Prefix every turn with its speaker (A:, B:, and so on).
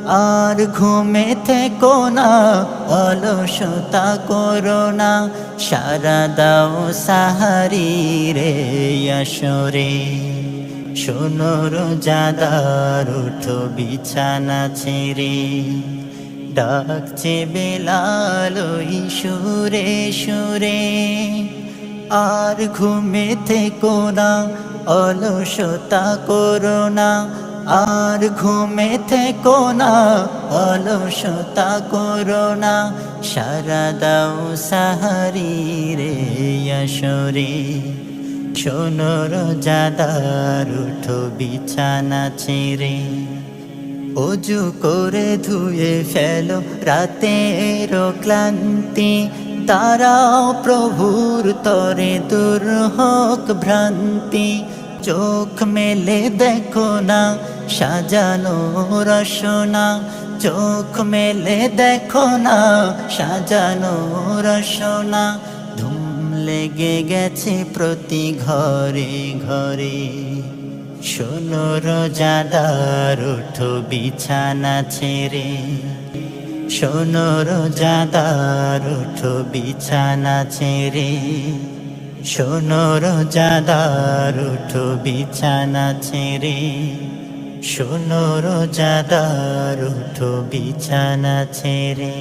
A: আর ঘুমে থেকো না, অলসতা করো না, সারা দাও সাহারি রে আসরে। শোনো রোজাদার, উঠো বিছানা ছেড়ে, ডাকছে বেলাল ওই সুরে সুরে। আর ঘুমে থেকো না, অলসতা করো না, আর ঘুমে থেকো না, অলসতা করো না, সারা দাও সাহারি রে আসরে। শোনো রোজাদার, উঠো বিছানা ছেড়ে, অজু করে ধুয়ে ফেলো রাতের ক্লান্তি, তারাও প্রভুর তরে দূর হোক ভ্রান্তি। চোখ মেলে দেখো না, সাজানো রসনা, চোখ মেলে দেখো না, সাজানো রসনা। ধুম লেগে গেছে প্রতি ঘরে ঘরে। শোনো রোজাদার, উঠো বিছানা ছেড়ে, শোনো রোজাদার, উঠো বিছানা ছেড়ে, শোনো রোজাদার, উঠো বিছানা ছেড়ে, শোনো রোজাদার, উঠো বিছানা ছেড়ে।